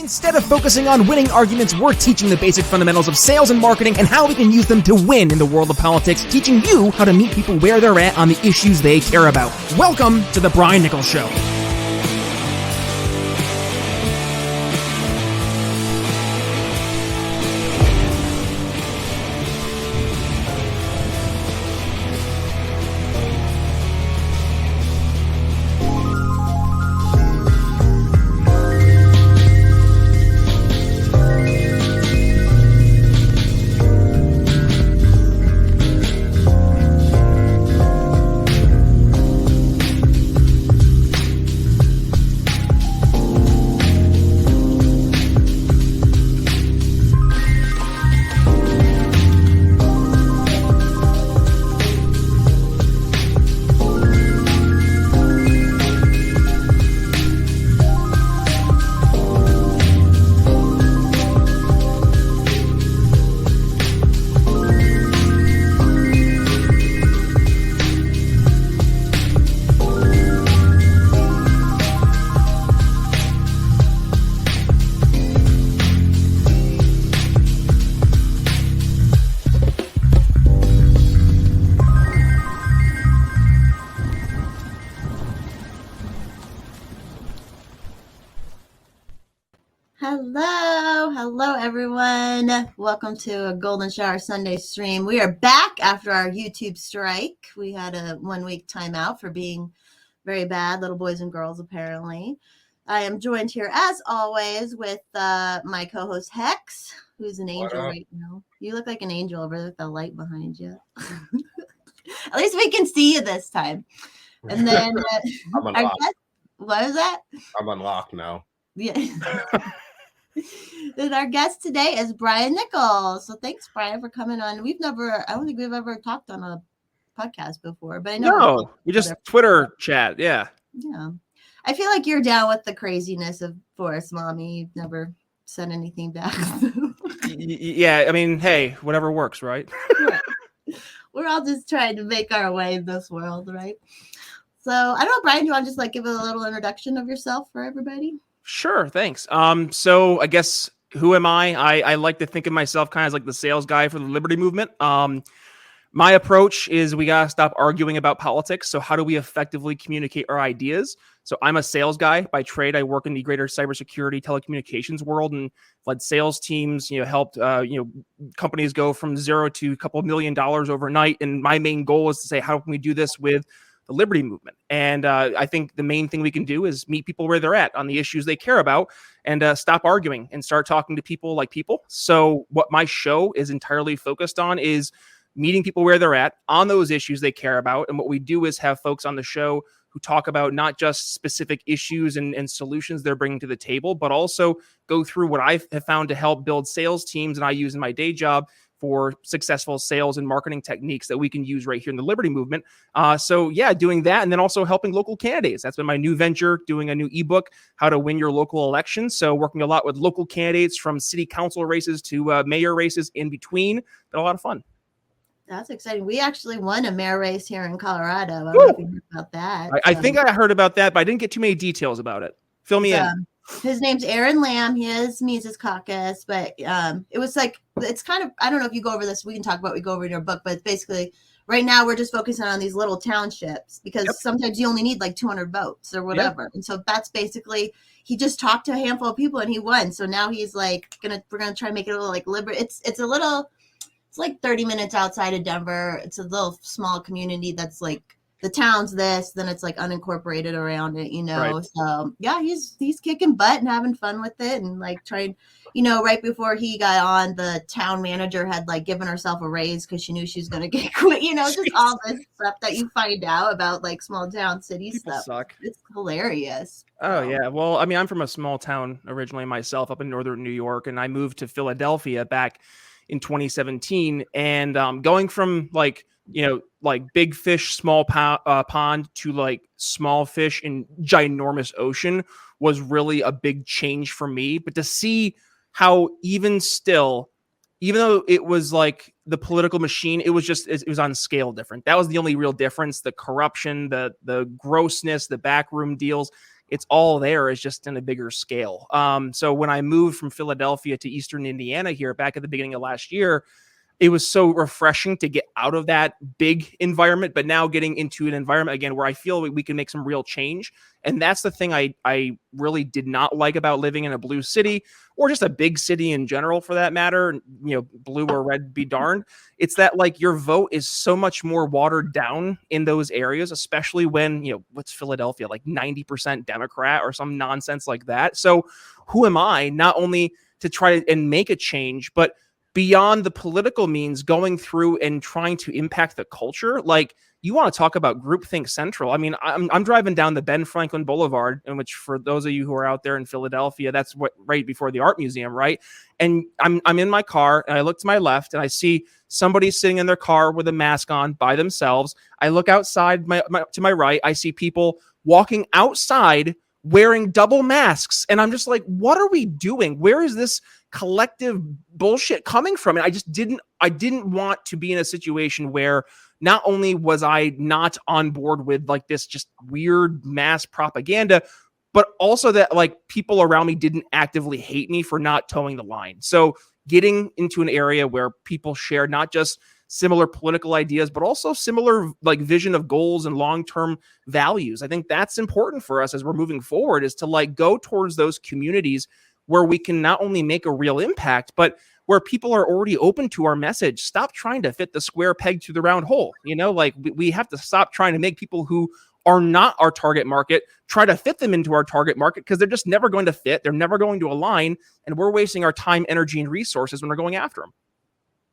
Instead of focusing on winning arguments, we're teaching the basic fundamentals of sales and marketing and how we can use them to win in the world of politics, teaching you how to meet people where they're at on the issues they care about. Welcome to the Brian Nichols Show. Hello everyone. Welcome to a Golden Shower Sunday stream. We are back after our YouTube strike. We had a 1 week timeout for being very bad little boys and girls, apparently. I am joined here as always with my co-host Hex, who's an angel right now. You look like an angel over with the light behind you. At least we can see you this time. And then I'm unlocked. What was that? I'm unlocked now. Yeah. And our guest today is Brian Nichols. So thanks, Brian, for coming on. I don't think we've ever talked on a podcast before, but I know we just Twitter chat. Yeah. I feel like you're down with the craziness of Forrest Mommy. You've never said anything back. Yeah, I mean, hey, whatever works, right? We're all just trying to make our way in this world, right? So I don't know, Brian, do you want to just give a little introduction of yourself for everybody? Sure, thanks. So I guess who am I? I like to think of myself kind of as like the sales guy for the Liberty Movement. My approach is we gotta stop arguing about politics. So how do we effectively communicate our ideas? So I'm a sales guy by trade. I work in the greater cybersecurity telecommunications world and led sales teams. Helped companies go from zero to a couple $1 million overnight. And my main goal is to say, how can we do this with the Liberty Movement? And I think the main thing we can do is meet people where they're at on the issues they care about and stop arguing and start talking to people like people. So what my show is entirely focused on is meeting people where they're at on those issues they care about. And what we do is have folks on the show who talk about not just specific issues and solutions they're bringing to the table, but also go through what I have found to help build sales teams and I use in my day job for successful sales and marketing techniques that we can use right here in the Liberty Movement. Doing that and then also helping local candidates. That's been my new venture, doing a new ebook, How to Win Your Local Election. So working a lot with local candidates from city council races to mayor races in between. Been a lot of fun. That's exciting. We actually won a mayor race here in Colorado. I don't know if you heard about that. I think I heard about that, but I didn't get too many details about it. Fill me in. His name's Aaron Lamb. He is Mises Caucus, but it was it's kind of, I don't know if you go over this. We can talk about what we go over in your book, but it's basically right now we're just focusing on these little townships because sometimes you only need 200 votes or whatever. And so that's basically, he just talked to a handful of people and he won. So now he's we're going to try to make it a little Liberty. It's 30 minutes outside of Denver. It's a little small community that's the town's this, then it's unincorporated around it, Right. So yeah, he's kicking butt and having fun with it and trying, right before he got on, the town manager had given herself a raise because she knew she was going to get quit, just all this stuff that you find out about small town city People stuff. Suck. It's hilarious. Oh yeah. Well, I mean, I'm from a small town originally myself up in northern New York, and I moved to Philadelphia back in 2017, and going from big fish, small pond to small fish in ginormous ocean was really a big change for me. But to see how even though it was the political machine, it was on scale different. That was the only real difference. The corruption, the grossness, the backroom deals. It's all there. It's just in a bigger scale. So when I moved from Philadelphia to Eastern Indiana here back at the beginning of last year, it was so refreshing to get out of that big environment, but now getting into an environment again where I feel we can make some real change. And that's the thing I really did not like about living in a blue city, or just a big city in general for that matter, blue or red be darned. It's that like your vote is so much more watered down in those areas, especially when, what's Philadelphia, like 90% Democrat or some nonsense like that. So who am I not only to try and make a change, but beyond the political means, going through and trying to impact the culture? Like, you want to talk about groupthink central. I mean, I'm driving down the Ben Franklin Boulevard, in which, for those of you who are out there in Philadelphia, that's what right before the art museum, right? And I'm in my car, and I look to my left, and I see somebody sitting in their car with a mask on by themselves. I look outside to my right, I see people walking outside wearing double masks, and I'm just like, what are we doing? Where is this collective bullshit coming from? And I didn't want to be in a situation where not only was I not on board with like this just weird mass propaganda, but also that like people around me didn't actively hate me for not towing the line. So getting into an area where people share not just similar political ideas, but also similar like vision of goals and long-term values. I think that's important for us as we're moving forward, is to like go towards those communities where we can not only make a real impact, but where people are already open to our message. Stop trying to fit the square peg to the round hole. Like we have to stop trying to make people who are not our target market try to fit them into our target market, because they're just never going to fit. They're never going to align. And we're wasting our time, energy, and resources when we're going after them.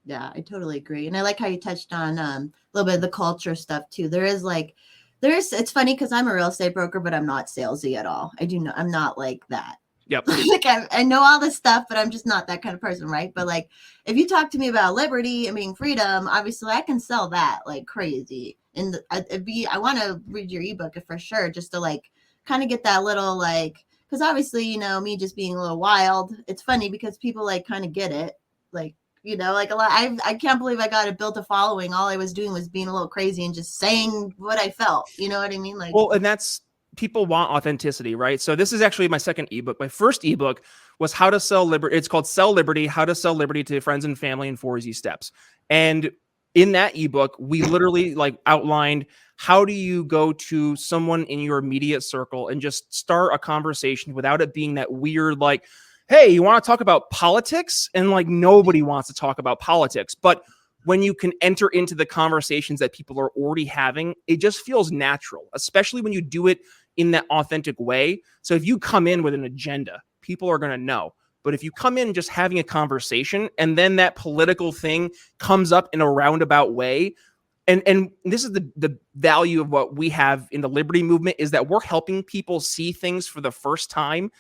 Yeah, I totally agree. And I like how you touched on a little bit of the culture stuff too. It's funny because I'm a real estate broker, but I'm not salesy at all. I'm not like that. Yep. Like I know all this stuff, but I'm just not that kind of person, right? But like, if you talk to me about liberty and being freedom, obviously I can sell that like crazy. And I want to read your ebook for sure, just to like kind of get that little like, because obviously, me just being a little wild. It's funny because people like kind of get it, like. Like a lot. I can't believe I got to build a following. All I was doing was being a little crazy and just saying what I felt. You know what I mean? Like, well, and that's, people want authenticity, right? So this is actually my second ebook. My first ebook was How to Sell Liberty. It's called Sell Liberty: How to Sell Liberty to Friends and Family in 4 Easy Steps. And in that ebook, we literally like outlined how do you go to someone in your immediate circle and just start a conversation without it being that weird like, hey, you want to talk about politics? And like, nobody wants to talk about politics. But when you can enter into the conversations that people are already having, it just feels natural, especially when you do it in that authentic way. So if you come in with an agenda, people are going to know. But if you come in just having a conversation and then that political thing comes up in a roundabout way, and this is the value of what we have in the Liberty movement, is that we're helping people see things for the first time.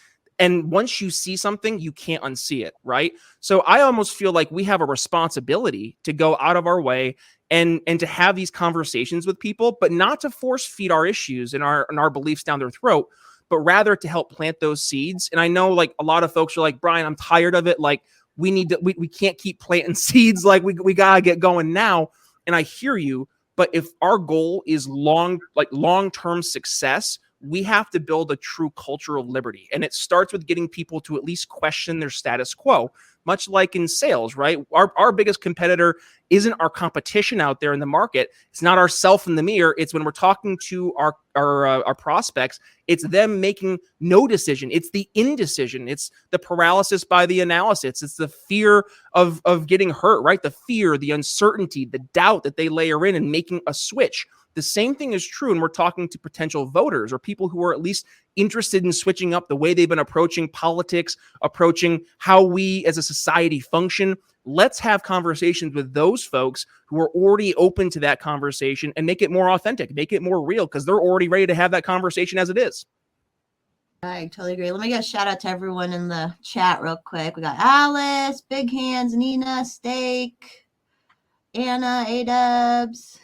And once you see something, you can't unsee it, right? So I almost feel like we have a responsibility to go out of our way and to have these conversations with people, but not to force feed our issues and our beliefs down their throat, but rather to help plant those seeds. And I know like a lot of folks are like, Brian, I'm tired of it. Like we can't keep planting seeds. Like we gotta get going now. And I hear you, but if our goal is long-term success, we have to build a true culture of liberty. And it starts with getting people to at least question their status quo, much like in sales, right? Our biggest competitor isn't our competition out there in the market. It's not ourself in the mirror. It's when we're talking to our prospects, it's them making no decision. It's the indecision. It's the paralysis by the analysis. It's the fear of getting hurt, right? The fear, the uncertainty, the doubt that they layer in and making a switch. The same thing is true when we're talking to potential voters or people who are at least interested in switching up the way they've been approaching politics, approaching how we as a society function. Let's have conversations with those folks who are already open to that conversation and make it more authentic, make it more real, because they're already ready to have that conversation as it is. I totally agree. Let me get a shout out to everyone in the chat real quick. We got Alice, Big Hands, Nina, Steak, Anna, A-Dubs.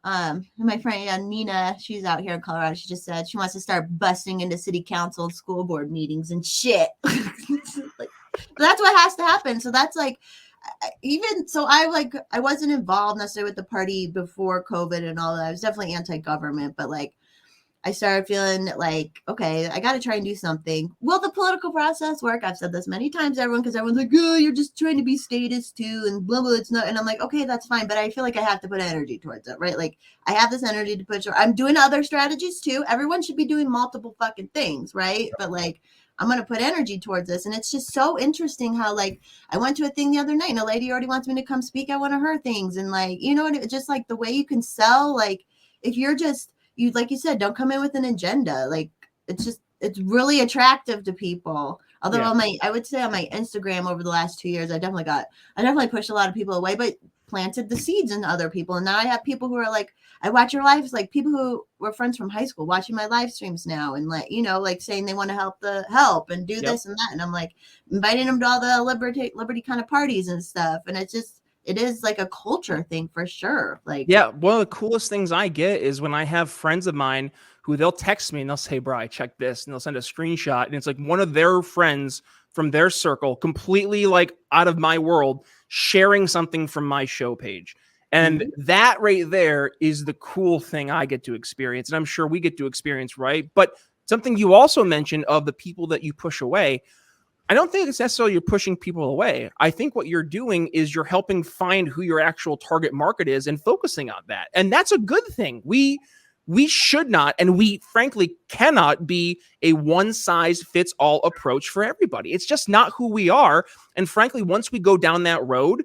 My friend Nina, she's out here in Colorado. She just said she wants to start busting into city council and school board meetings and shit. But that's what has to happen. So that's like, I wasn't involved necessarily with the party before COVID and all that. I was definitely anti-government, but like, I started feeling like, okay, I got to try and do something. Will the political process work? I've said this many times, everyone, because everyone's like, oh, you're just trying to be status too, and blah, blah, it's not. And I'm like, okay, that's fine. But I feel like I have to put energy towards it, right? Like I have this energy to put, I'm doing other strategies too. Everyone should be doing multiple fucking things, right? But like, I'm going to put energy towards this. And it's just so interesting how, like, I went to a thing the other night and a lady already wants me to come speak at one of her things. And like, you know, just like the way you can sell, like if you're just, you, like you said, don't come in with an agenda. Like it's really attractive to people. Although I would say on my Instagram over the last 2 years, I definitely pushed a lot of people away, but planted the seeds in other people. And now I have people who are like, I watch your lives, like people who were friends from high school watching my live streams now and like, you know, like saying they want to help and do this and that. And I'm like inviting them to all the liberty kind of parties and stuff. And it is like a culture thing for sure. Like, yeah, one of the coolest things I get is when I have friends of mine who they'll text me and they'll say, Bri, check this. And they'll send a screenshot. And it's like one of their friends from their circle, completely like out of my world, sharing something from my show page. And that right there is the cool thing I get to experience. And I'm sure we get to experience, right? But something you also mentioned of the people that you push away, I don't think it's necessarily you're pushing people away. I think what you're doing is you're helping find who your actual target market is and focusing on that. And that's a good thing. We should not, and we frankly cannot be a one-size-fits-all approach for everybody. It's just not who we are. And frankly, once we go down that road,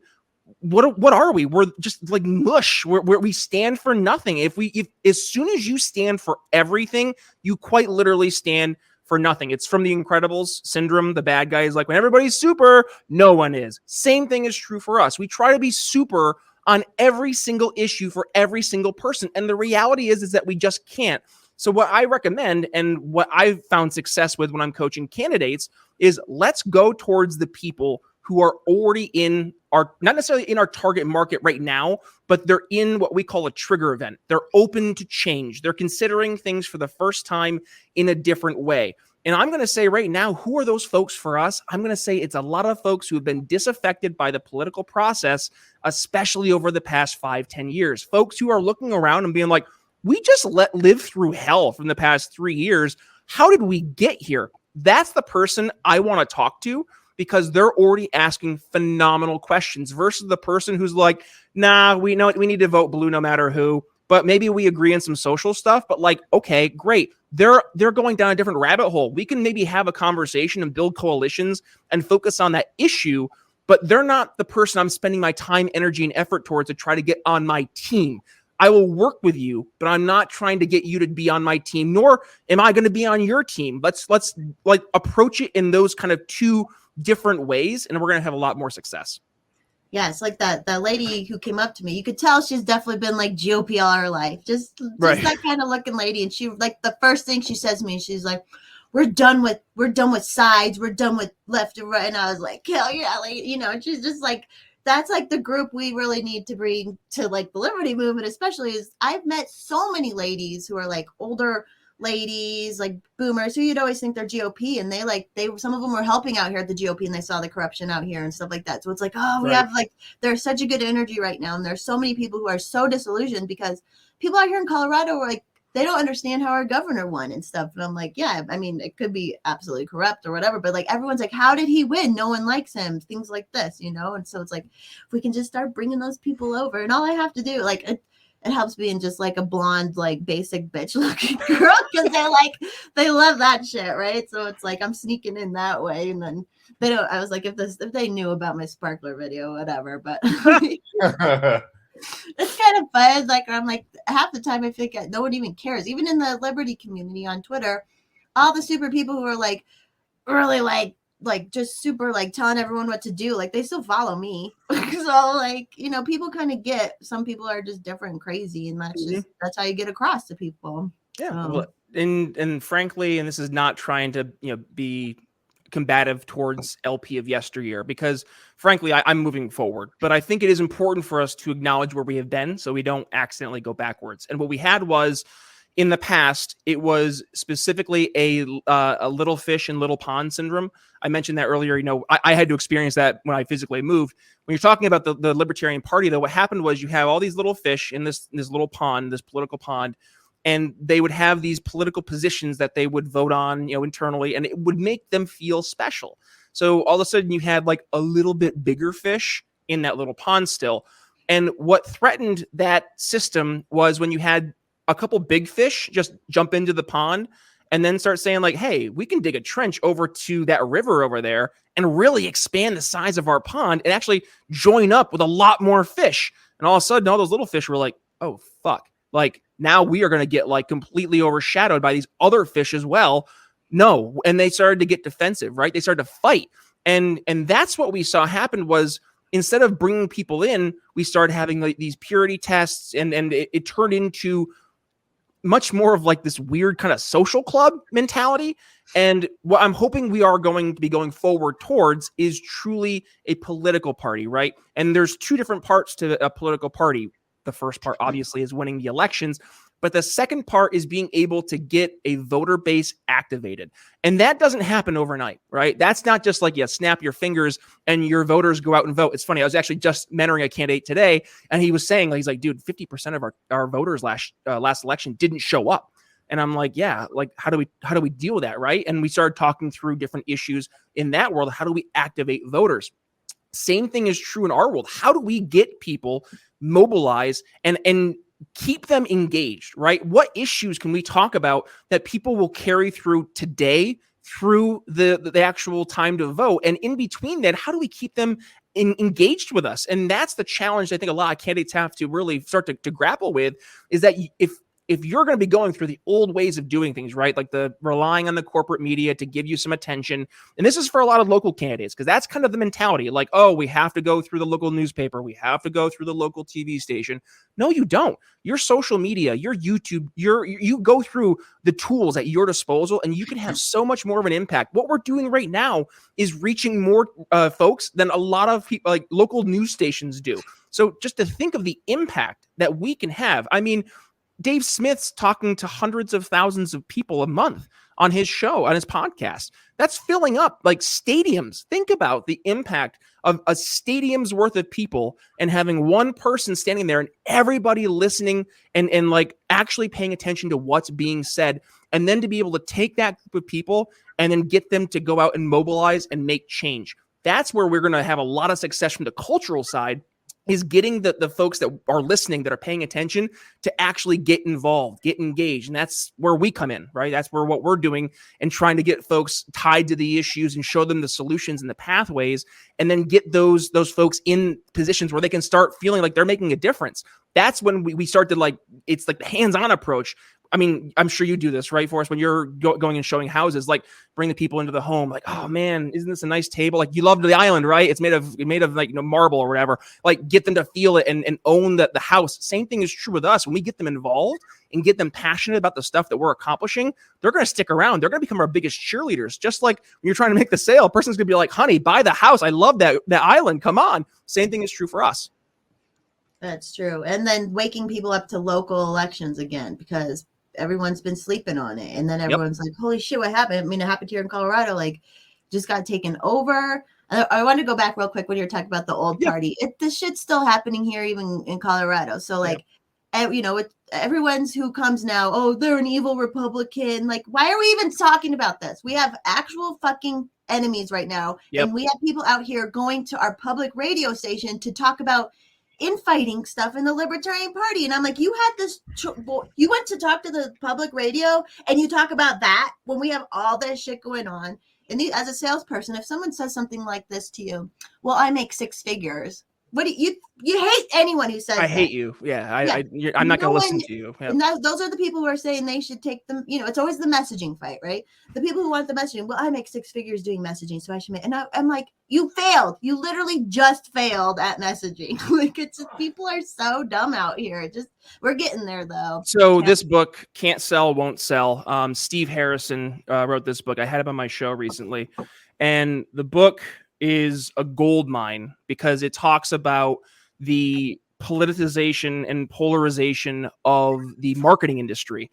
what are we? We're just like mush. We stand for nothing. If as soon as you stand for everything, you quite literally stand for nothing. It's from the Incredibles syndrome. The bad guy is like, when everybody's super, no one is. Same thing is true for us. We try to be super on every single issue for every single person. And the reality is that we just can't. So what I recommend and what I've found success with when I'm coaching candidates is let's go towards the people who are already in our, not necessarily in our target market right now, but they're in what we call a trigger event. They're open to change. They're considering things for the first time in a different way. And I'm going to say right now, who are those folks for us? I'm going to say it's a lot of folks who have been disaffected by the political process, especially over the past 5-10 years. Folks who are looking around and being like, we just live through hell from the past 3 years. How did we get here? That's the person I want to talk to, because they're already asking phenomenal questions versus the person who's like, nah, we know we need to vote blue no matter who, but maybe we agree on some social stuff. But like, okay, great. They're going down a different rabbit hole. We can maybe have a conversation and build coalitions and focus on that issue, but they're not the person I'm spending my time, energy, and effort towards to try to get on my team. I will work with you, but I'm not trying to get you to be on my team, nor am I going to be on your team. Let's like approach it in those kind of two different ways, and we're going to have a lot more success. Yes, like that lady who came up to me, you could tell she's definitely been like GOP all her life, just Right. that kind of looking lady. And she, like, the first thing she says to me, she's like, we're done with sides, we're done with left and right. And I was like, hell yeah, like, you know. And she's just like, that's like the group we really need to bring to like the liberty movement, especially. Is I've met so many ladies who are like older ladies, like boomers, who you'd always think they're GOP, and they some of them were helping out here at the GOP, and they saw the corruption out here and stuff like that. So it's like, oh, we have like, there's such a good energy right now, and there's so many people who are so disillusioned because people out here in Colorado are like, they don't understand how our governor won and stuff. And I'm like, yeah, I mean, it could be absolutely corrupt or whatever, but like everyone's like, how did he win? No one likes him. Things like this, you know. And so it's like, if we can just start bringing those people over, and all I have to do, like, it helps being just like a blonde, like basic bitch looking girl, because they love that shit, right? So it's like I'm sneaking in that way, and then they don't. I was like, if they knew about my sparkler video, whatever. But it's kind of fun. Like, I'm like, half the time I think no one even cares. Even in the liberty community on Twitter, all the super people who are like really like just super like telling everyone what to do, like they still follow me. So like, you know, people kind of get, some people are just different and crazy, and that's how you get across to people. Yeah. Well, and frankly, and this is not trying to, you know, be combative towards LP of yesteryear, because frankly, I'm moving forward, but I think it is important for us to acknowledge where we have been so we don't accidentally go backwards. And what we had was, in the past, it was specifically a little fish in little pond syndrome. I mentioned that earlier. You know, I had to experience that when I physically moved. When you're talking about the Libertarian Party, though, what happened was you have all these little fish in this little pond, this political pond, and they would have these political positions that they would vote on, internally, and it would make them feel special. So all of a sudden you had like a little bit bigger fish in that little pond still. And what threatened that system was when you had a couple big fish just jump into the pond and then start saying like, hey, we can dig a trench over to that river over there and really expand the size of our pond and actually join up with a lot more fish. And all of a sudden, all those little fish were like, oh, fuck. Like, now we are going to get like completely overshadowed by these other fish as well. No. And they started to get defensive, right? They started to fight. And that's what we saw happen was instead of bringing people in, we started having like these purity tests and it turned into much more of like this weird kind of social club mentality. And what I'm hoping we are going to be going forward towards is truly a political party, right? And there's two different parts to a political party. The first part obviously is winning the elections, but the second part is being able to get a voter base activated. And that doesn't happen overnight, right? That's not just like, snap your fingers and your voters go out and vote. It's funny. I was actually just mentoring a candidate today, and he was saying, he's like, dude, 50% of our voters last election didn't show up. And I'm like, yeah, like, how do we deal with that, right? And we started talking through different issues in that world. How do we activate voters? Same thing is true in our world. How do we get people mobilized and keep them engaged, right? What issues can we talk about that people will carry through today, through the actual time to vote? And in between that, how do we keep them engaged with us? And that's the challenge I think a lot of candidates have to really start to grapple with, is that if you're going to be going through the old ways of doing things, right? Like the relying on the corporate media to give you some attention. And this is for a lot of local candidates, because that's kind of the mentality. Like, oh, we have to go through the local newspaper. We have to go through the local TV station. No, you don't. Your social media, your YouTube, you go through the tools at your disposal, and you can have so much more of an impact. What we're doing right now is reaching more folks than a lot of people, like local news stations do. So just to think of the impact that we can have. I mean, Dave Smith's talking to hundreds of thousands of people a month on his show, on his podcast. That's filling up like stadiums. Think about the impact of a stadium's worth of people and having one person standing there and everybody listening and like actually paying attention to what's being said. And then to be able to take that group of people and then get them to go out and mobilize and make change. That's where we're going to have a lot of success from the cultural side, is getting the folks that are listening, that are paying attention, to actually get involved, get engaged. And that's where we come in, right? That's where what we're doing and trying to get folks tied to the issues and show them the solutions and the pathways, and then get those folks in positions where they can start feeling like they're making a difference. That's when we start to like, it's like the hands-on approach. I mean, I'm sure you do this, right, Forrest? When you're going and showing houses, like bring the people into the home, like, oh man, isn't this a nice table? Like, you love the island, right? It's made of like, marble or whatever. Like, get them to feel it and own the house. Same thing is true with us. When we get them involved and get them passionate about the stuff that we're accomplishing, they're going to stick around. They're going to become our biggest cheerleaders. Just like when you're trying to make the sale, a person's going to be like, honey, buy the house. I love that island. Come on. Same thing is true for us. That's true. And then waking people up to local elections again, because everyone's been sleeping on it. And then everyone's like, holy shit, what happened? I mean, it happened here in Colorado, like just got taken over. I want to go back real quick when you're talking about the old party. This shit's still happening here, even in Colorado. So like, everyone's who comes now, oh, they're an evil Republican. Like, why are we even talking about this? We have actual fucking enemies right now. And we have people out here going to our public radio station to talk about infighting stuff in the Libertarian Party. And I'm like, you had this, you went to talk to the public radio and you talk about that when we have all this shit going on. And as a salesperson, if someone says something like this to you, well, I make six figures. What do you hate anyone who says I hate you. I'm not going to listen to you. And those are the people who are saying they should take them. It's always the messaging fight, right? The people who want the messaging. Well, I make six figures doing messaging, so I should make. And I'm like, you failed. You literally just failed at messaging. Like, people are so dumb out here. We're getting there though. So this book, Can't Sell, Won't Sell. Steve Harrison wrote this book. I had him on my show recently, and the book is a gold mine because it talks about the politicization and polarization of the marketing industry.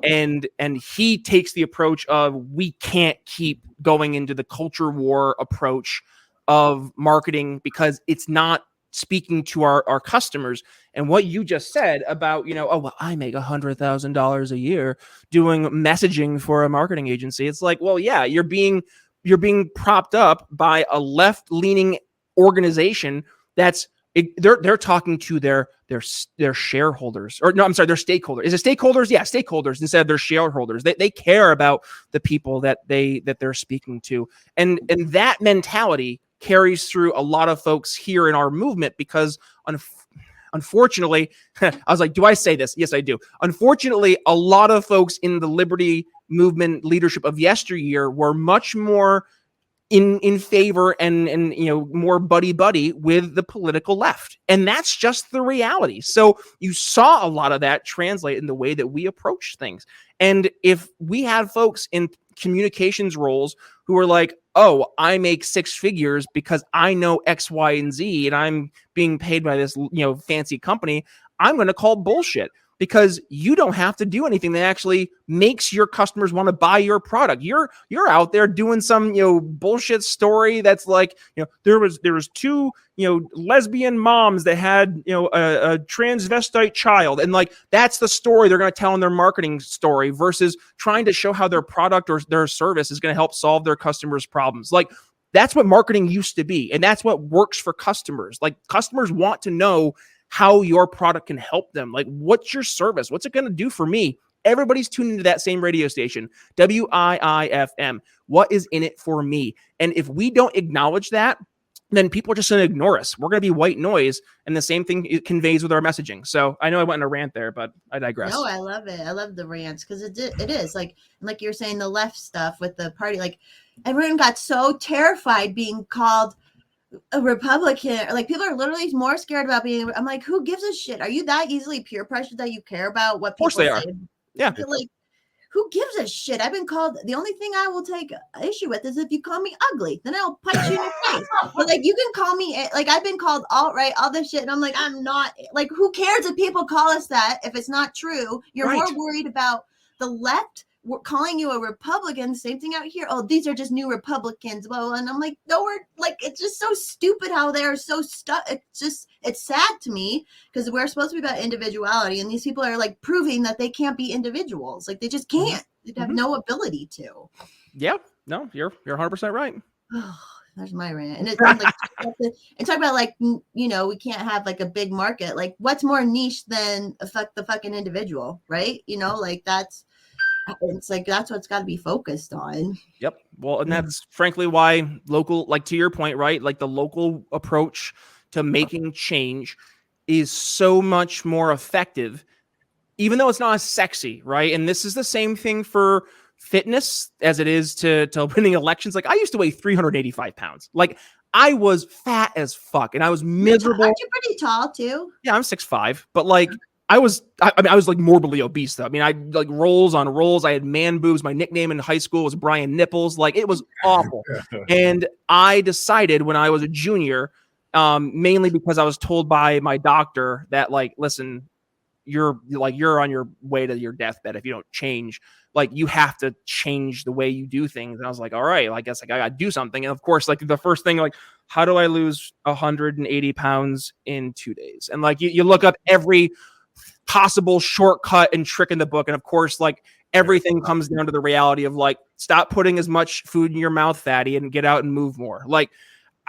And he takes the approach of, we can't keep going into the culture war approach of marketing because it's not speaking to our customers. And what you just said about, oh, well, I make $100,000 a year doing messaging for a marketing agency. It's like, well, yeah, you're being propped up by a left-leaning organization they're talking to their shareholders, or no, I'm sorry, their stakeholders. Is it stakeholders? Yeah, stakeholders instead of their shareholders. They care about the people that they're speaking to, and that mentality carries through a lot of folks here in our movement because unfortunately, I was like, do I say this? Yes, I do. Unfortunately, a lot of folks in the liberty movement leadership of yesteryear were much more in favor and more buddy with the political left. And that's just the reality. So you saw a lot of that translate in the way that we approach things. And if we have folks in communications roles who are like, oh, I make six figures because I know X, Y, and Z, and I'm being paid by this, fancy company, I'm going to call bullshit. Because you don't have to do anything that actually makes your customers want to buy your product. You're out there doing some bullshit story that's like there was two lesbian moms that had a transvestite child, and like that's the story they're going to tell in their marketing story versus trying to show how their product or their service is going to help solve their customers' problems. Like that's what marketing used to be, and that's what works for customers. Like customers want to know how your product can help them. Like, what's your service? What's it going to do for me? Everybody's tuned into that same radio station, WIIFM. What is in it for me? And if we don't acknowledge that, then people are just going to ignore us. We're going to be white noise. And the same thing it conveys with our messaging. So I know I went in a rant there, but I digress. No, I love it. I love the rants because it is like you're saying, the left stuff with the party. Like everyone got so terrified being called a Republican, or like people are literally more scared about being. I'm like, who gives a shit? Are you that easily peer pressured that you care about what people say? Of course they are. Yeah. Like, who gives a shit? I've been called. The only thing I will take issue with is if you call me ugly, then I'll punch you in your face. But like, you can call me like I've been called alt-right, all this shit, and I'm like, I'm not. Like, who cares if people call us that if it's not true? You're more worried about the left. We're calling you a Republican. Same thing out here. Oh, these are just new Republicans. Well, and I'm like, no, we're like, it's just so stupid how they're so stuck. It's sad to me because we're supposed to be about individuality, and these people are like proving that they can't be individuals. Like they just can't. They have no ability to. Yeah. No, you're 100% right. There's my rant. And it's like, and talk about like, we can't have like a big market. Like, what's more niche than the fucking individual, right? Like it's like that's what's got to be focused on. Yep. Well, and that's frankly why local, like to your point, right? Like the local approach to making change is so much more effective, even though it's not as sexy, right? And this is the same thing for fitness as it is to winning elections. Like I used to weigh 385 pounds. Like I was fat as fuck and I was miserable. Aren't you pretty tall too? Yeah, I'm 6'5", but like I was like morbidly obese though. I mean, I like rolls on rolls. I had man boobs. My nickname in high school was Brian Nichols. Like it was awful. And I decided when I was a junior, mainly because I was told by my doctor that like, listen, you're on your way to your deathbed if you don't change. Like you have to change the way you do things. And I was like, all right, well, I guess like I got to do something. And of course, like the first thing, like, how do I lose 180 pounds in 2 days? And like you look up every possible shortcut and trick in the book. And of course, like everything comes down to the reality of like, stop putting as much food in your mouth, fatty, and get out and move more. Like,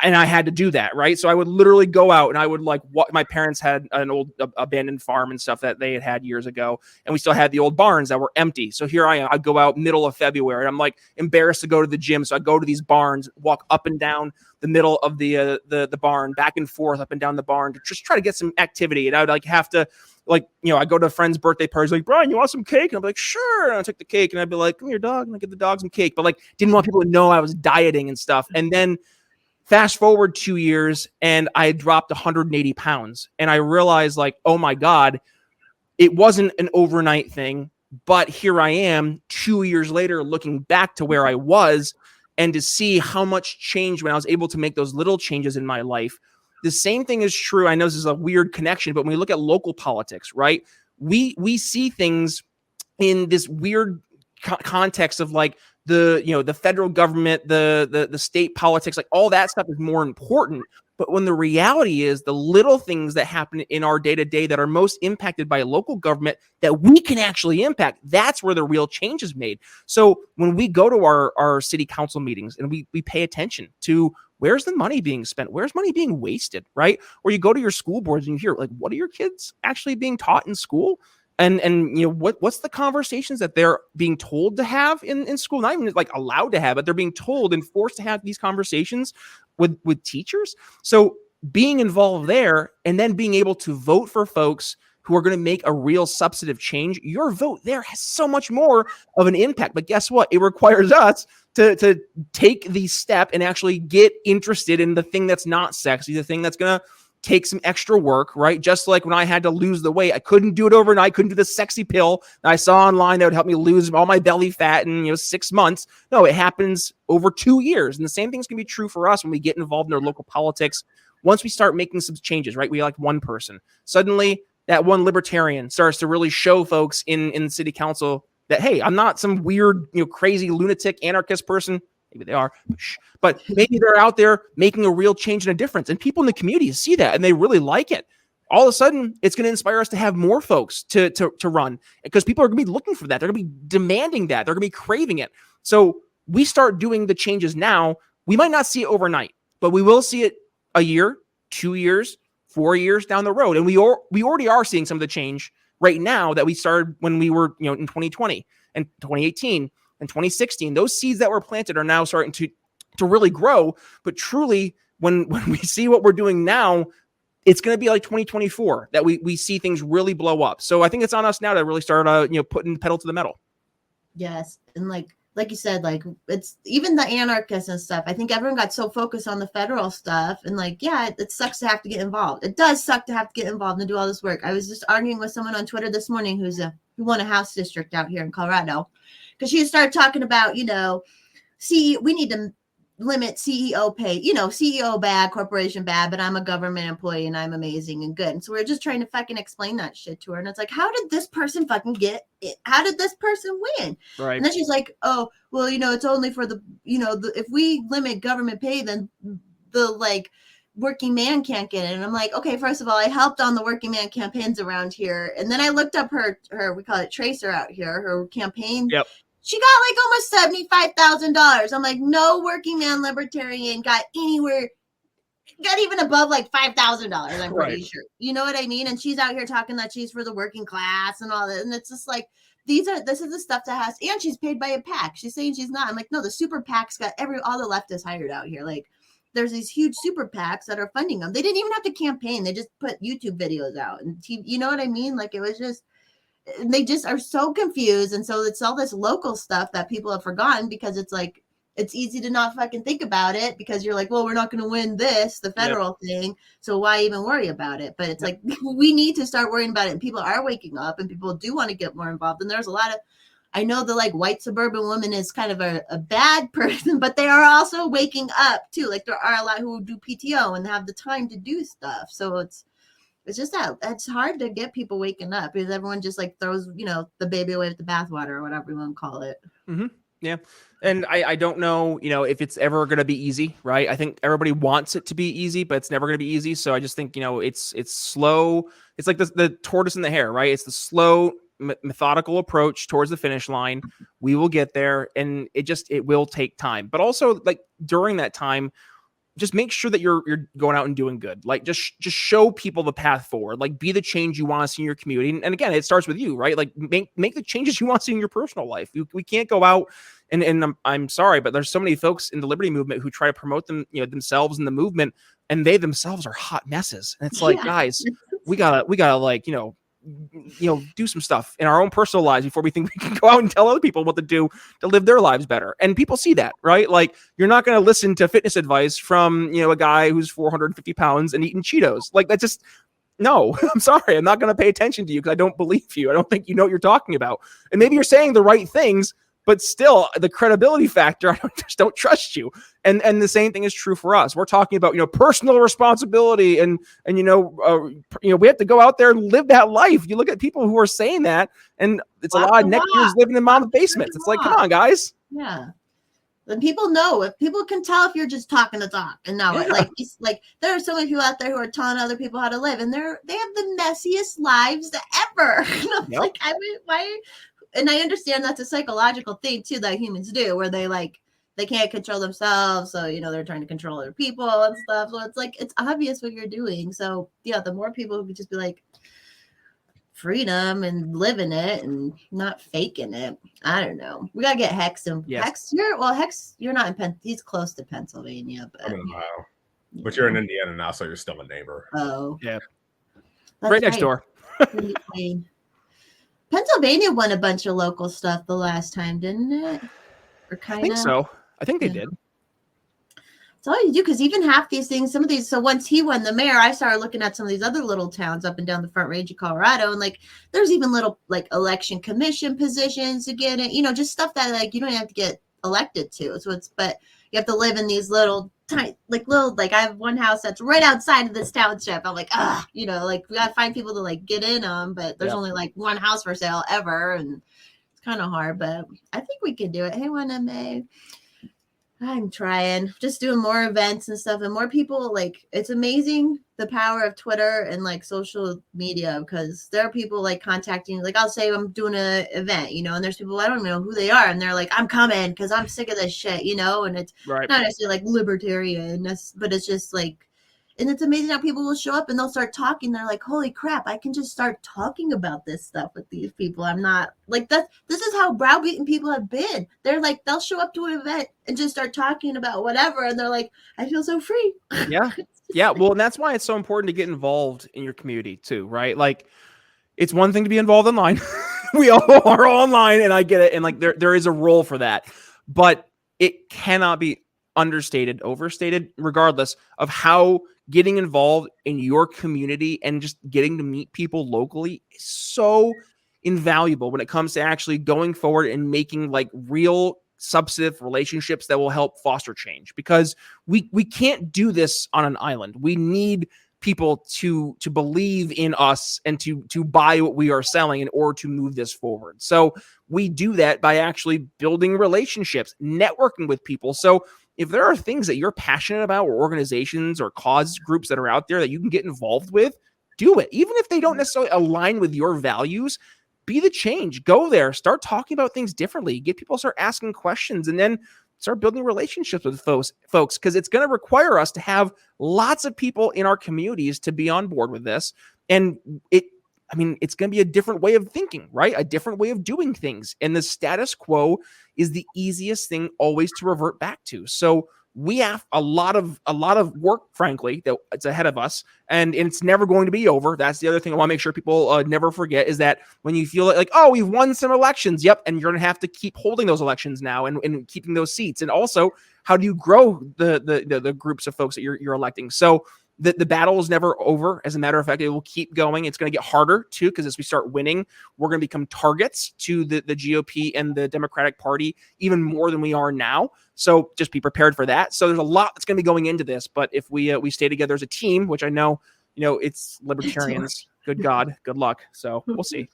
and I had to do that. Right. So I would literally go out and I would like what my parents had an old abandoned farm and stuff that they had years ago. And we still had the old barns that were empty. So here I am, I'd go out middle of February and I'm like embarrassed to go to the gym. So I go to these barns, walk up and down the middle of the barn, back and forth up and down the barn to just try to get some activity. And I would like have to, like, I go to a friend's birthday party, like, Brian, you want some cake? And I'm like, sure. And I took the cake and I'd be like, come here, dog. And I get the dog some cake. But like, didn't want people to know I was dieting and stuff. And then fast forward 2 years and I dropped 180 pounds. And I realized like, oh my God, it wasn't an overnight thing. But here I am 2 years later, looking back to where I was and to see how much changed when I was able to make those little changes in my life. The same thing is true. I know this is a weird connection, but when we look at local politics, right, we see things in this weird context of like the federal government, the state politics, like all that stuff is more important. But when the reality is the little things that happen in our day-to-day that are most impacted by local government that we can actually impact, that's where the real change is made. So when we go to our city council meetings and we pay attention to where's the money being spent, where's money being wasted, right? Or you go to your school boards and you hear, like, what are your kids actually being taught in school? And what's the conversations that they're being told to have in school? Not even like allowed to have, but they're being told and forced to have these conversations with teachers. So being involved there and then being able to vote for folks who are going to make a real substantive change, your vote there has so much more of an impact. But guess what? It requires us to take the step and actually get interested in the thing that's not sexy, the thing that's going to take some extra work, right? Just like when I had to lose the weight, I couldn't do it overnight. Couldn't do the sexy pill that I saw online that would help me lose all my belly fat in 6 months. No, it happens over 2 years. And the same thing's gonna be true for us when we get involved in our local politics. Once we start making some changes, right? We elect one person. Suddenly that one libertarian starts to really show folks in city council that, hey, I'm not some weird, crazy lunatic anarchist person. Maybe they are, but maybe they're out there making a real change and a difference. And people in the community see that and they really like it. All of a sudden, it's going to inspire us to have more folks to run because people are going to be looking for that. They're going to be demanding that. They're going to be craving it. So we start doing the changes now. We might not see it overnight, but we will see it a year, 2 years, 4 years down the road. And we already are seeing some of the change right now that we started when we were, in 2020 and 2018. In 2016, those seeds that were planted are now starting to really grow. But truly, when we see what we're doing now, it's going to be like 2024 that we see things really blow up. So I think it's on us now to really start, putting the pedal to the metal. Yes, and like you said, like it's even the anarchists and stuff. I think everyone got so focused on the federal stuff, and it sucks to have to get involved. It does suck to have to get involved and do all this work. I was just arguing with someone on Twitter this morning who won a House district out here in Colorado. Because she started talking about, we need to limit CEO pay, CEO bad, corporation bad, but I'm a government employee and I'm amazing and good. And so we're just trying to fucking explain that shit to her. And it's like, how did this person fucking get it? How did this person win? Right. And then she's like, oh, well, it's only for the, if we limit government pay, then the working man can't get it. And I'm like, okay, first of all, I helped on the working man campaigns around here. And then I looked up her we call it Tracer out here, her campaign. Yep. She got almost $75,000. I'm like, no working man libertarian got even above $5,000. I'm pretty sure. You know what I mean? And she's out here talking that she's for the working class and all that. And it's just like, this is the stuff that and she's paid by a PAC. She's saying she's not. I'm like, no, the super PACs got all the leftists hired out here. There's these huge super PACs that are funding them. They didn't even have to campaign. They just put YouTube videos out and TV, you know what I mean? It was just, they just are so confused. And so it's all this local stuff that people have forgotten because it's easy to not fucking think about it because you're like, well, we're not going to win the federal thing. So why even worry about it? But it's we need to start worrying about it. And people are waking up and people do want to get more involved. And there's a lot of, I know the white suburban woman is kind of a bad person, but they are also waking up too. There are a lot who do PTO and have the time to do stuff. So it's just that it's hard to get people waking up because everyone just throws, the baby away with the bathwater or whatever you want to call it. Mm-hmm. Yeah. And I don't know, if it's ever going to be easy, right? I think everybody wants it to be easy, but it's never going to be easy. So I just think, it's slow. It's like the tortoise and the hare, right? It's the slow, methodical approach towards the finish line. We will get there and it will take time. But also during that time, just make sure that you're going out and doing good. Just show people the path forward. Be the change you want to see in your community. And again, it starts with you, right? Make the changes you want to see in your personal life. We can't go out and I'm sorry, but there's so many folks in the liberty movement who try to promote them, themselves in the movement, and they themselves are hot messes. And it's guys, we gotta do some stuff in our own personal lives before we think we can go out and tell other people what to do to live their lives better. And people see that, right? You're not going to listen to fitness advice from, a guy who's 450 pounds and eating Cheetos. That just, no, I'm sorry. I'm not going to pay attention to you because I don't believe you. I don't think you know what you're talking about. And maybe you're saying the right things, but still the credibility factor, I just don't trust you. And the same thing is true for us. We're talking about, personal responsibility and we have to go out there and live that life. You look at people who are saying that and it's a lot of neckbeards living in mom's basements. It's come on, guys. Yeah. And people know, if people can tell if you're just talking to talk and know it. Like there are so many people out there who are telling other people how to live, and they have the messiest lives ever. I'm like, why? And I understand that's a psychological thing too that humans do, where they can't control themselves, so they're trying to control other people and stuff. So it's like it's obvious what you're doing. So yeah, the more people who could just be like freedom and living it and not faking it. I don't know. We gotta get Hex and Hex. You're not in he's close to Pennsylvania, but I'm in Ohio. But you're in Indiana now, so you're still a neighbor. Oh, yeah, that's right next door. Pennsylvania won a bunch of local stuff the last time, didn't it? Or kind of. I think so. I think they did. It's all you do, because even half these things, some of these. So once he won the mayor, I started looking at some of these other little towns up and down the Front Range of Colorado, and there's even little election commission positions to get it. Just stuff that you don't have to get elected to. So but you have to live in these little tiny, I have one house that's right outside of this township. I'm like, we gotta find people to get in them, but there's only one house for sale ever, and it's kind of hard. But I think we can do it. Hey, one May. I'm trying, just doing more events and stuff, and more people. It's amazing the power of Twitter and social media, because there are people contacting. I'll say I'm doing an event, and there's people I don't even know who they are, and they're like, I'm coming because I'm sick of this shit, and it's not necessarily libertarian, but it's just and it's amazing how people will show up and they'll start talking. They're like, holy crap, I can just start talking about this stuff with these people. I'm not that. This is how browbeaten people have been. They're they'll show up to an event and just start talking about whatever. And they're like, I feel so free. Yeah. Yeah. Well, and that's why it's so important to get involved in your community too, right? It's one thing to be involved online. We all are online, and I get it. And there is a role for that, but it cannot be understated, overstated, regardless of how getting involved in your community and just getting to meet people locally is so invaluable when it comes to actually going forward and making real substantive relationships that will help foster change, because we can't do this on an island. We need people to believe in us and to buy what we are selling in order to move this forward. So we do that by actually building relationships, networking with people. So if there are things that you're passionate about, or organizations or cause groups that are out there that you can get involved with, do it. Even if they don't necessarily align with your values, be the change. Go there, start talking about things differently, get people to start asking questions, and then start building relationships with folks, because it's going to require us to have lots of people in our communities to be on board with this. And it's going to be a different way of thinking, right? A different way of doing things. And the status quo is the easiest thing always to revert back to. So we have a lot of work, frankly, that it's ahead of us, and it's never going to be over. That's the other thing I want to make sure people never forget, is that when you feel we've won some elections, yep, and you're going to have to keep holding those elections now and keeping those seats. And also, how do you grow the groups of folks that you're electing? So the battle is never over. As a matter of fact, it will keep going. It's going to get harder too, because as we start winning, we're going to become targets to the GOP and the Democratic Party even more than we are now. So just be prepared for that. So there's a lot that's going to be going into this. But if we stay together as a team, which I know, it's libertarians. Good God, good luck. So we'll see.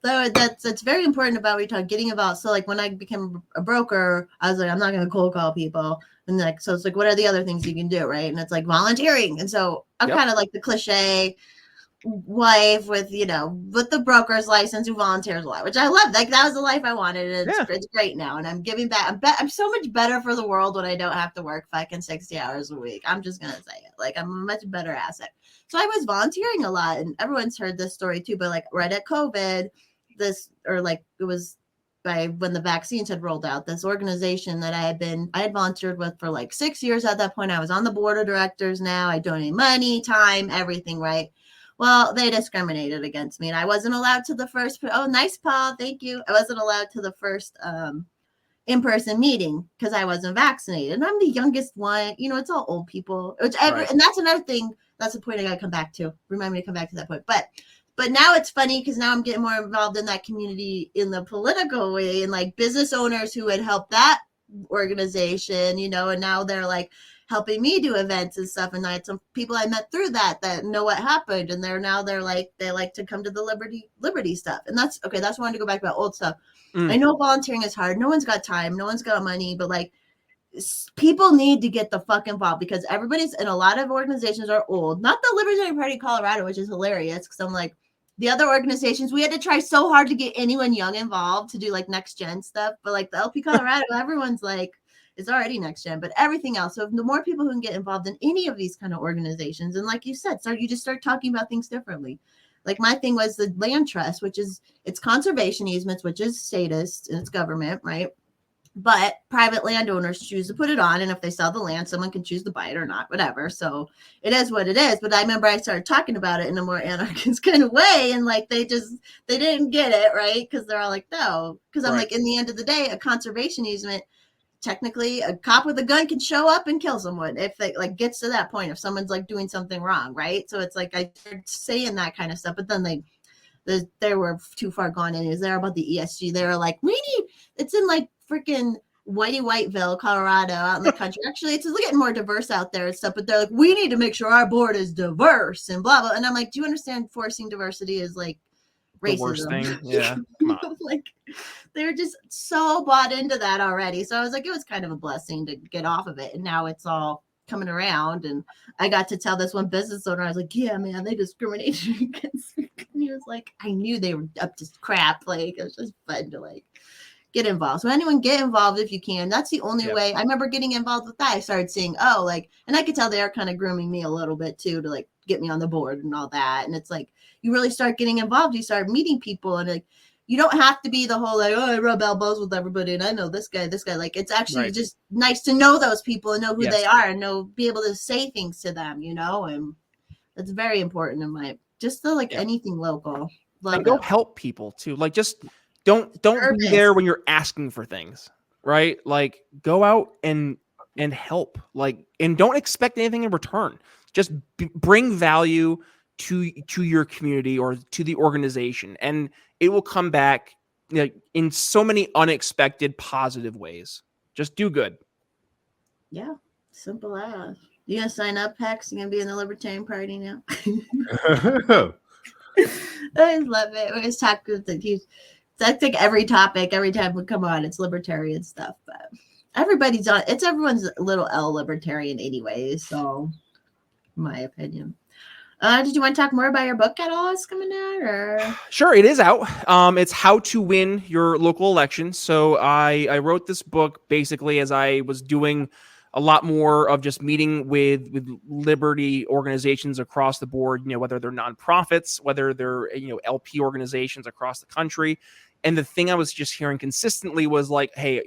So that's very important about what you're talking, getting about. So when I became a broker, I was like, I'm not going to cold call people. And so it's what are the other things you can do, right? And it's volunteering. And so I'm kind of the cliche wife with the broker's license who volunteers a lot, which I love. That was the life I wanted. It's great now, and I'm giving back. I'm so much better for the world when I don't have to work fucking 60 hours a week. I'm just gonna say it. I'm a much better asset. So I was volunteering a lot, and everyone's heard this story too. But right at COVID, it was by when the vaccines had rolled out, this organization that I had volunteered with for 6 years at that point. I was on the board of directors now. I donated money, time, everything, right? Well, they discriminated against me, and I wasn't allowed to the first. Oh, nice, Paul. Thank you. I wasn't allowed to the first in-person meeting because I wasn't vaccinated, and I'm the youngest one. It's all old people. Right. And that's another thing. That's the point I got to come back to. Remind me to come back to that point. But now it's funny because now I'm getting more involved in that community in the political way, and business owners who had helped that organization, and now they're helping me do events and stuff. And I had some people I met through that know what happened, and they like to come to the liberty stuff. And that's okay. That's why I wanted to go back about old stuff. I know volunteering is hard. No one's got time. No one's got money, but people need to get the fuck involved because everybody's and a lot of organizations are old. Not the Libertarian Party of Colorado, which is hilarious because I'm like, the other organizations, we had to try so hard to get anyone young involved to do like next gen stuff. But like the LP Colorado, everyone's like, it's already next gen, but everything else. So the more people who can get involved in any of these kind of organizations, and like you said, you just start talking about things differently. Like my thing was the land trust, which is it's conservation easements, which is statist and it's government, right? But private landowners choose to put it on. And if they sell the land, someone can choose to buy it or not, whatever. So it is what it is. But I remember I started talking about it in a more anarchist kind of way. And like, they didn't get it, right? Because they're all like, no. Because I'm like, in the end of the day, a conservation easement, technically a cop with a gun can show up and kill someone if they like gets to that point, if someone's like doing something wrong, right? So it's like, I started saying that kind of stuff, but then they were too far gone. And it was there about the ESG. They were like, it's in like freaking Whiteville, Colorado, out in the country. Actually, it's getting more diverse out there and stuff, but they're like, we need to make sure our board is diverse and blah, blah. And I'm like, do you understand forcing diversity is like racism? The worst thing. Yeah. Like, they were just so bought into that already. So I was like, it was kind of a blessing to get off of it. And now it's all coming around. And I got to tell this one business owner, I was like, yeah, man, they discriminate against me. And he was like, I knew they were up to crap. Like, it was just fun to like get involved. So anyone get involved if you can. That's the only way. I remember getting involved with that. I started seeing, and I could tell they are kind of grooming me a little bit too to like get me on the board and all that. And it's like, you really start getting involved. You start meeting people and like, you don't have to be the whole like, oh, I rub elbows with everybody and I know this guy. Like, it's actually just nice to know those people and know who they are and be able to say things to them, and that's very important in my, just the like anything local. And go help people too. Like, just don't be there when you're asking for things, right? Like, go out and help, like, and don't expect anything in return. Just bring value to your community or to the organization, and it will come back in so many unexpected positive ways. Just do good. Yeah, simple as. You gonna sign up, Hex? You gonna be in the Libertarian Party now? I love it. We always talk with that's like every topic, every time we come on, it's libertarian stuff. But everybody's on. It's everyone's little L libertarian anyway. So, in my opinion. Did you want to talk more about your book at all? It's coming out, or sure, it is out. It's How to Win Your Local Election. So I wrote this book basically as I was doing a lot more of just meeting with liberty organizations across the board. Whether they're nonprofits, whether they're LP organizations across the country. And the thing I was just hearing consistently was like, hey,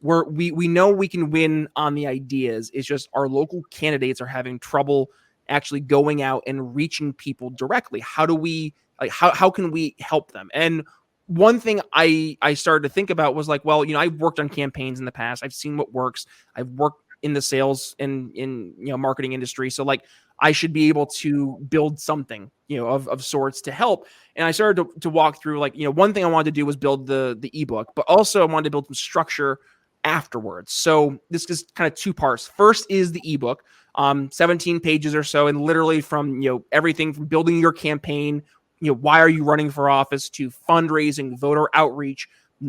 we know we can win on the ideas. It's just our local candidates are having trouble actually going out and reaching people directly. How do we how can we help them? And one thing I started to think about was like, well, I've worked on campaigns in the past. I've seen what works. I've worked in the sales and in marketing industry. So like, I should be able to build something, of sorts to help. And I started to walk through like, one thing I wanted to do was build the ebook, but also I wanted to build some structure afterwards. So this is kind of two parts. First is the ebook, 17 pages or so, and literally from everything from building your campaign, why are you running for office, to fundraising, voter outreach,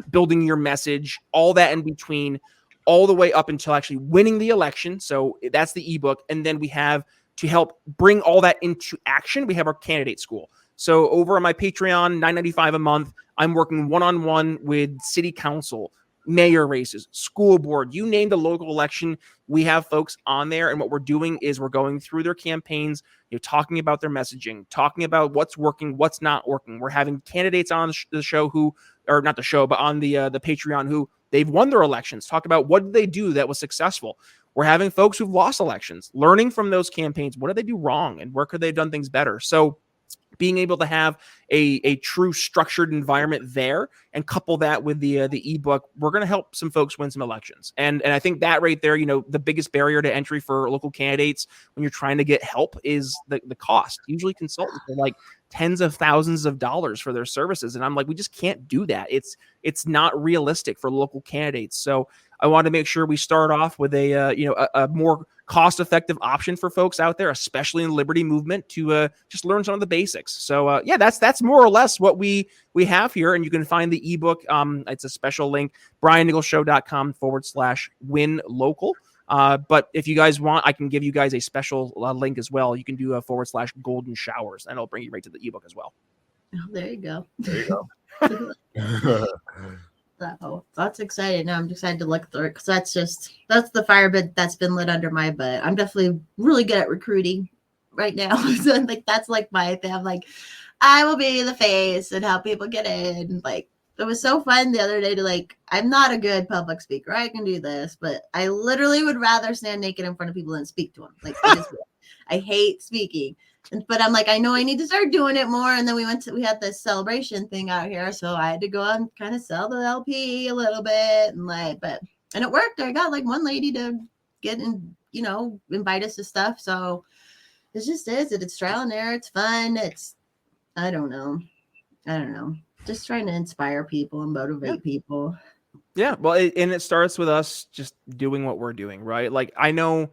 building your message, all that in between, all the way up until actually winning the election. So that's the ebook. And then we have, to help bring all that into action, we have our candidate school. So over on my Patreon, $9.95 a month, I'm working one-on-one with city council, mayor races, school board, you name the local election, we have folks on there. And what we're doing is we're going through their campaigns, talking about their messaging, talking about what's working, what's not working. We're having candidates on the show who, or not the show, but on the Patreon, who they've won their elections, talk about what did they do that was successful. We're having folks who've lost elections, learning from those campaigns. What did they do wrong and where could they have done things better? So being able to have a true structured environment there and couple that with the ebook, we're going to help some folks win some elections. And I think that right there, the biggest barrier to entry for local candidates when you're trying to get help is the cost. Usually consultants are like tens of thousands of dollars for their services. And I'm like, we just can't do that. It's not realistic for local candidates. So I want to make sure we start off with a more cost-effective option for folks out there, especially in the liberty movement, to just learn some of the basics. So yeah, that's more or less what we have here. And you can find the ebook. It's a special link, briannicholsshow.com/win local. But if you guys want, I can give you guys a special link as well. You can do a /golden showers, and it'll bring you right to the ebook as well. Oh, there you go. There you go. Oh, that's exciting. Now I'm excited to look through it because that's the fire bit that's been lit under my butt. I'm definitely really good at recruiting right now. So like that's like my thing. I'm like, I will be the face and help people get in. Like it was so fun the other day to like, I'm not a good public speaker. I can do this, but I literally would rather stand naked in front of people than speak to them. Like I hate speaking. But I'm like, I know I need to start doing it more. And then we had this celebration thing out here. So I had to go and kind of sell the LP a little bit and it worked. I got like one lady to get in, invite us to stuff. So it just is. It's trial and error. It's fun. I don't know. Just trying to inspire people and motivate people. Yeah. Well, it starts with us just doing what we're doing, right? Like I know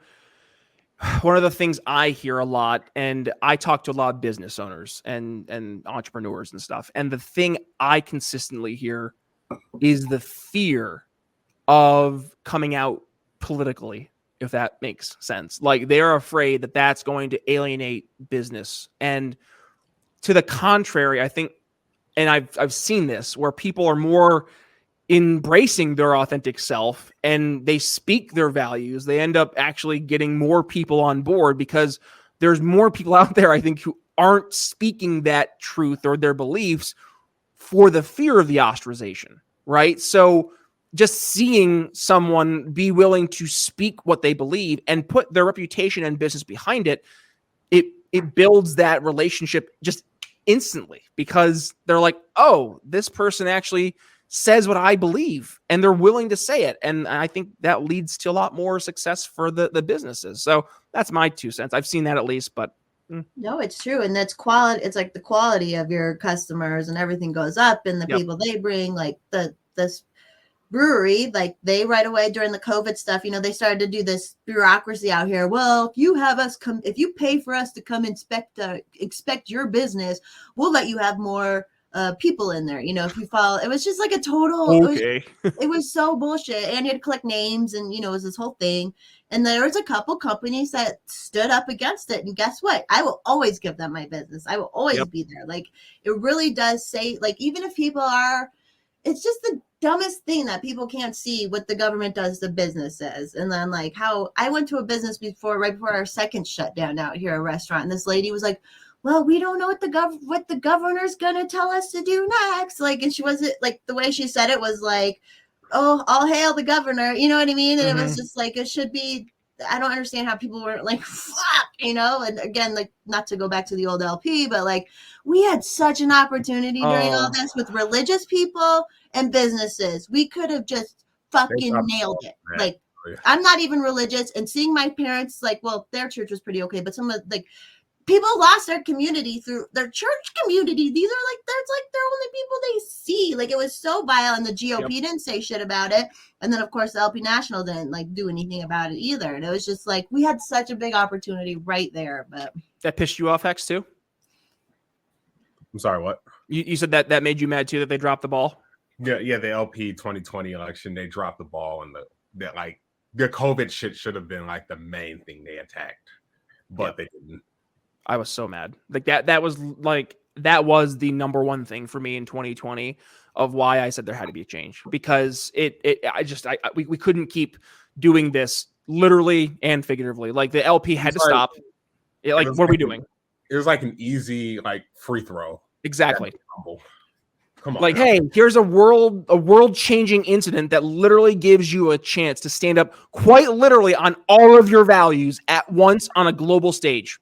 one of the things I hear a lot, and I talk to a lot of business owners and entrepreneurs and stuff. And the thing I consistently hear is the fear of coming out politically, if that makes sense. Like they're afraid that that's going to alienate business. And to the contrary, I think, and I've seen this where people are more embracing their authentic self and they speak their values, they end up actually getting more people on board because there's more people out there, I think, who aren't speaking that truth or their beliefs for the fear of the ostracization, right? So just seeing someone be willing to speak what they believe and put their reputation and business behind it, it builds that relationship just instantly because they're like, oh, this person actually says what I believe and they're willing to say it. And I think that leads to a lot more success for the businesses. So that's my 2 cents. I've seen that at least, but no, it's true. And that's quality. It's like the quality of your customers and everything goes up and the people they bring, like this brewery, like they right away during the COVID stuff, they started to do this bureaucracy out here. Well, if you pay for us to come inspect your business, we'll let you have more people in there, if you follow. It was just like a total okay. It was so bullshit, and you had to collect names, and it was this whole thing. And there was a couple companies that stood up against it, and guess what? I will always give them my business. I will always be there. Like it really does say, like, even if people are, it's just the dumbest thing that people can't see what the government does to businesses. And then like how I went to a business right before our second shutdown out here, a restaurant, and this lady was like, well, we don't know what the governor's gonna tell us to do next. Like, and she wasn't like, the way she said it was like, oh, all hail the governor. You know what I mean? And it was just like, it should be. I don't understand how people weren't like, fuck, And again, like, not to go back to the old LP, but like, we had such an opportunity during all this with religious people and businesses. We could have just fucking nailed it. Man. Like, I'm not even religious, and seeing my parents, like, well, their church was pretty okay, but some of like. People lost their community through their church community. These are like, that's like their only people they see. Like, it was so vile, and the GOP didn't say shit about it. And then, of course, the LP National didn't like do anything about it either. And it was just like, we had such a big opportunity right there. But that pissed you off, Hex, too? I'm sorry, what? You said that made you mad too, that they dropped the ball? Yeah, the LP 2020 election, they dropped the ball, and the COVID shit should have been like the main thing they attacked, but they didn't. I was so mad. Like that was the number one thing for me in 2020 of why I said there had to be a change, because we couldn't keep doing this literally and figuratively. Like the LP had to stop. What are we doing? It was like an easy free throw. Exactly. Come on. Like, hey, here's a world-changing incident that literally gives you a chance to stand up quite literally on all of your values at once on a global stage.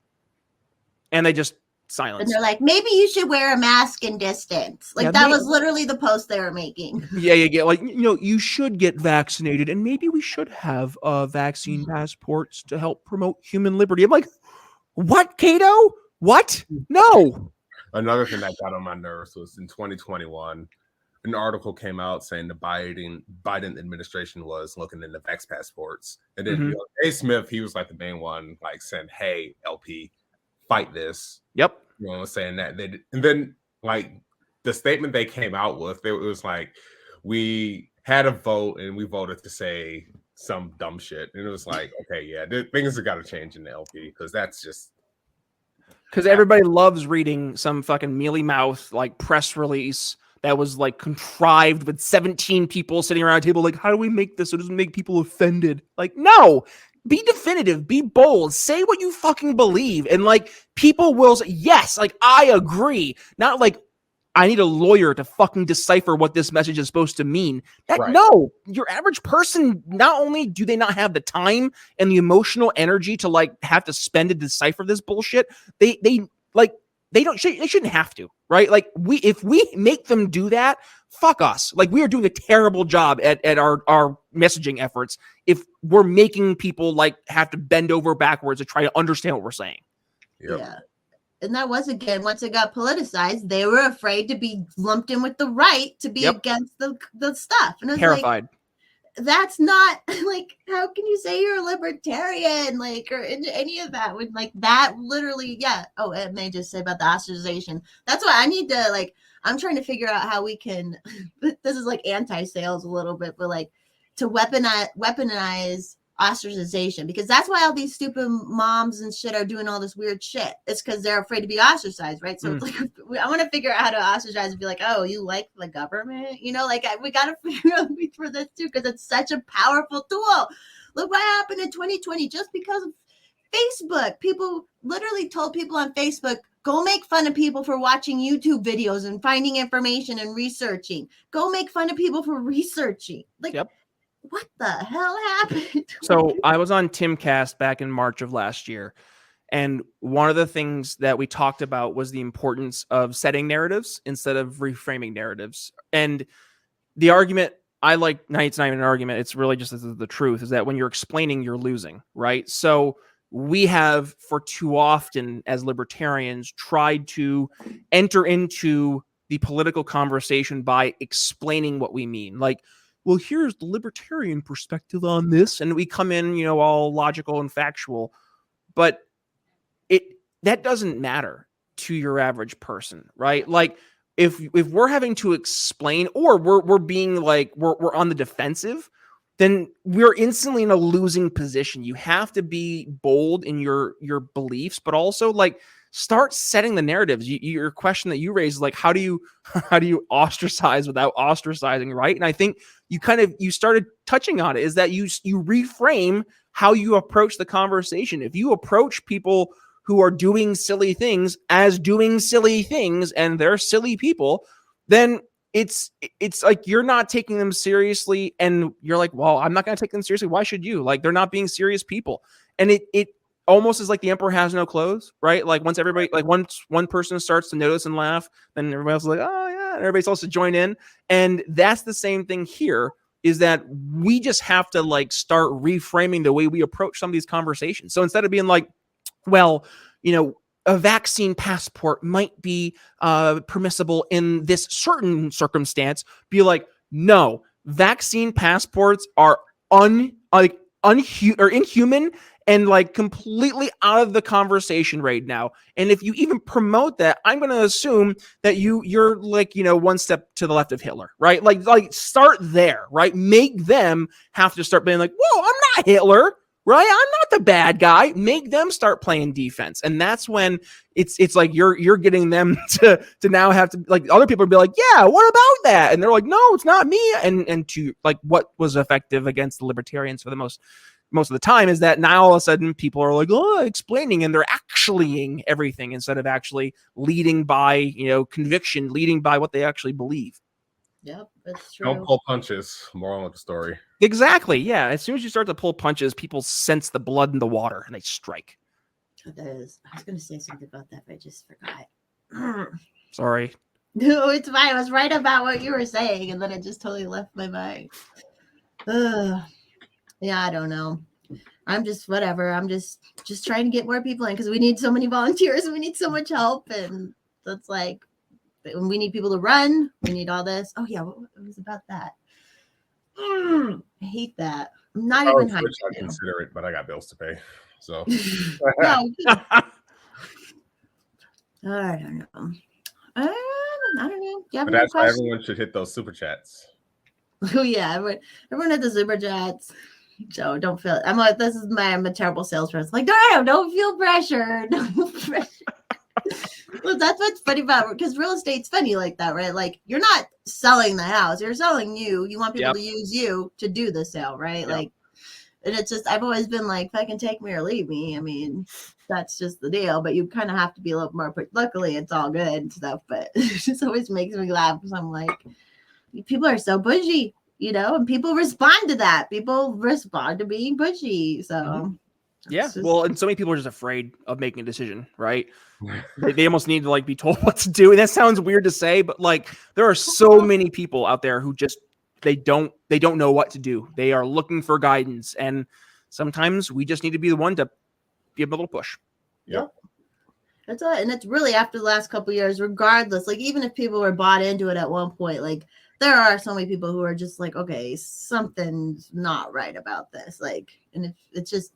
And they just silence. And they're like, maybe you should wear a mask and distance. Like, that was literally the post they were making. Yeah, you get you should get vaccinated, and maybe we should have vaccine passports to help promote human liberty. I'm like, what, Cato? What? No. Another thing that got on my nerves was in 2021, an article came out saying the Biden administration was looking into vax passports, and then Mhm. A. Smith, he was like the main one, like saying, "Hey, LP, fight this." Yep. Saying that and then like the statement they came out with, it was like, we had a vote and we voted to say some dumb shit, and it was like, okay, yeah, things have got to change in the LP, because that's just Because everybody loves reading some fucking mealy mouth like press release that was like contrived with 17 people sitting around a table. Like, how do we make this so it doesn't make people offended? Like, no, be definitive, be bold, say what you fucking believe. And like, people will say, yes, like, I agree. Not like, I need a lawyer to fucking decipher what this message is supposed to mean. No, your average person, not only do they not have the time and the emotional energy to like have to spend to decipher this bullshit, they shouldn't have to, right? Like, if we make them do that, fuck us. Like, we are doing a terrible job at our messaging efforts if we're making people like have to bend over backwards to try to understand what we're saying. Yep. Yeah. And that was, again, once it got politicized, they were afraid to be lumped in with the right, to be against the stuff. And I was terrified. Like, that's not, like, how can you say you're a libertarian, like, or any of that? When, like, that literally, yeah. Oh, it may just say about the ostracization. That's why I need to, like, I'm trying to figure out how we can, this is like anti-sales a little bit, but like, to weaponize ostracization, because that's why all these stupid moms and shit are doing all this weird shit. It's because they're afraid to be ostracized, right? So it's like, I want to figure out how to ostracize and be like, oh, you like the government, like, we got to figure out for this too, because it's such a powerful tool. Look what happened in 2020 just because of Facebook. People literally told people on Facebook, go make fun of people for watching YouTube videos and finding information and researching. Go make fun of people for researching. Like, what the hell happened? So I was on Timcast back in March of last year, and one of the things that we talked about was the importance of setting narratives instead of reframing narratives. And the argument, it's not even an argument, it's really just the truth, is that when you're explaining, you're losing, right? So we have, for too often as libertarians, tried to enter into the political conversation by explaining what we mean. Like, well, here's the libertarian perspective on this. And we come in, all logical and factual, but that doesn't matter to your average person, right? Like, if we're having to explain, or we're being like, we're on the defensive, then we're instantly in a losing position. You have to be bold in your beliefs, but also like start setting the narratives. Your question that you raised, like, how do you ostracize without ostracizing, right? And I think you started touching on it, is that you reframe how you approach the conversation. If you approach people who are doing silly things as doing silly things and they're silly people, then it's like you're not taking them seriously, and you're like, well, I'm not going to take them seriously. Why should you? Like, they're not being serious people. And it almost is like the emperor has no clothes, right? Like, once one person starts to notice and laugh, then everybody else is like, oh yeah, and everybody's supposed to join in. And that's the same thing here, is that we just have to like start reframing the way we approach some of these conversations. So instead of being like, well, a vaccine passport might be permissible in this certain circumstance, be like, no, vaccine passports are inhuman and like completely out of the conversation right now. And if you even promote that, I'm going to assume that you're like, one step to the left of Hitler, right? Like start there, right? Make them have to start being like, whoa, I'm not Hitler. Right? I'm not the bad guy. Make them start playing defense. And that's when it's like you're getting them to now have to, like, other people be like, yeah, what about that? And they're like, no, it's not me. And to like, what was effective against the libertarians for the most of the time is that now all of a sudden people are like, oh, explaining, and they're actuallying everything instead of actually leading by, conviction, leading by what they actually believe. Yep, that's true. Don't pull punches. Moral of the story. Exactly. Yeah. As soon as you start to pull punches, people sense the blood in the water and they strike. I was going to say something about that, but I just forgot. Sorry. No, it's fine. I was right about what you were saying, and then it just totally left my mind. Yeah, I don't know. I'm just whatever. I'm just trying to get more people in, because we need so many volunteers and we need so much help, and that's like, we need people to run. We need all this. Oh yeah, it was about that. I hate that. I'm not even hyped. I consider it, but I got bills to pay. So no, I don't know. I don't know. But that's why everyone should hit those super chats. Oh yeah, everyone hit the super chats. So don't feel. I'm a terrible salesperson. Like, don't feel pressure. Don't feel pressure. Well, that's what's funny about it, because real estate's funny like that, right? Like, you're not selling the house, you're selling you. You want people to use you to do the sale, right? Yep. Like, and it's just, I've always been like, fucking take me or leave me. I mean, that's just the deal. But you kind of have to be a little more. Luckily, it's all good and stuff. But it just always makes me laugh because I'm like, people are so pushy, and people respond to that. People respond to being pushy. So. Yeah, well, and so many people are just afraid of making a decision, right? They almost need to like be told what to do, and that sounds weird to say, but like there are so many people out there who just they don't know what to do. They are looking for guidance, and sometimes we just need to be the one to give them a little push. Yep. That's all, and it's really after the last couple of years, regardless. Like even if people were bought into it at one point, like there are so many people who are just like, okay, something's not right about this. Like, and if it's just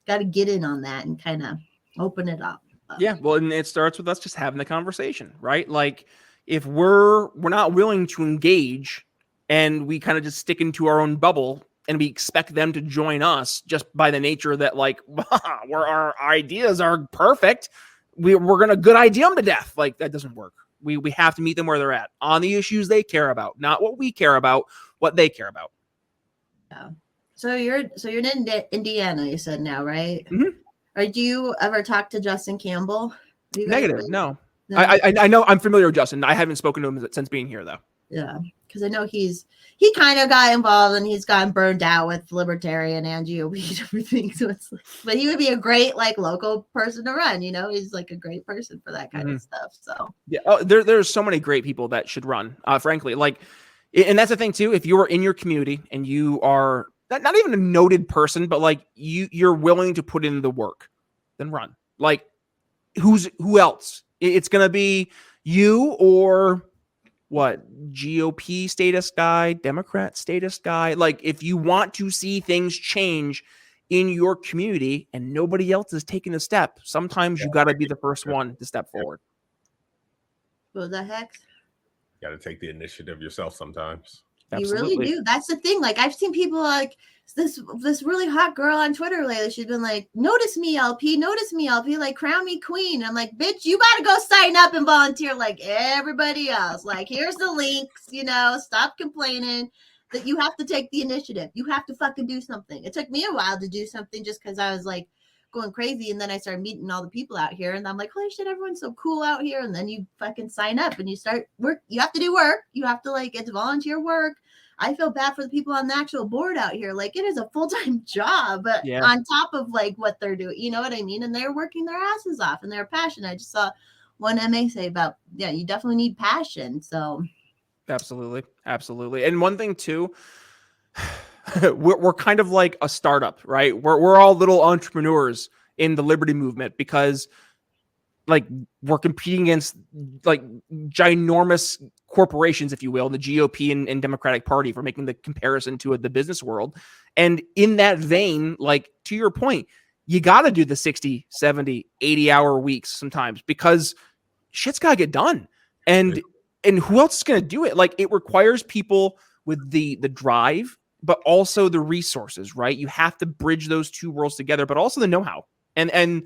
got to get in on that and kind of open it up. Yeah, well, and it starts with us just having the conversation, right? Like if we're not willing to engage and we kind of just stick into our own bubble and we expect them to join us just by the nature that like where our ideas are perfect, we're gonna good idea them to death. Like that doesn't work. We have to meet them where they're at on the issues they care about, not what we care about, what they care about. Yeah. So you're in Indiana, you said now, right? Mm-hmm. Or do you ever talk to Justin Campbell? Negative. No. I know I'm familiar with Justin. I haven't spoken to him since being here though. Yeah. Because I know he kind of got involved and he's gotten burned out with libertarian and GOP and everything. So it's like, but he would be a great like local person to run, he's like a great person for that kind of stuff. So yeah. Oh, there's so many great people that should run, frankly. Like, and that's the thing too, if you're in your community and you are not even a noted person, but like you're willing to put in the work, then run. Like who else? It's going to be you or what? GOP status guy, Democrat status guy. Like if you want to see things change in your community and nobody else is taking a step, sometimes you got to be the first one to step forward. What the heck? Got to take the initiative yourself sometimes. Absolutely. You really do. That's the thing. Like I've seen people like this really hot girl on Twitter lately. She's been like, notice me, LP, like crown me queen. I'm like, bitch, you got to go sign up and volunteer like everybody else. Like, here's the links, stop complaining. That you have to take the initiative. You have to fucking do something. It took me a while to do something just because I was like going crazy. And then I started meeting all the people out here and I'm like, holy shit, everyone's so cool out here. And then you fucking sign up and you start work. You have to do work. You have to like, it's volunteer work. I feel bad for the people on the actual board out here. Like it is a full-time job on top of like what they're doing. You know what I mean? And they're working their asses off and they're passionate. I just saw one MA say about, you definitely need passion. So absolutely. And one thing too, we're kind of like a startup, right? We're all little entrepreneurs in the liberty movement because like we're competing against like ginormous corporations, if you will, the GOP and Democratic Party, for making the comparison to the business world. And in that vein, like to your point, you got to do the 60, 70, 80 hour weeks sometimes because shit's got to get done. And who else is going to do it? Like it requires people with the drive, but also the resources, right? You have to bridge those two worlds together, but also the know-how. And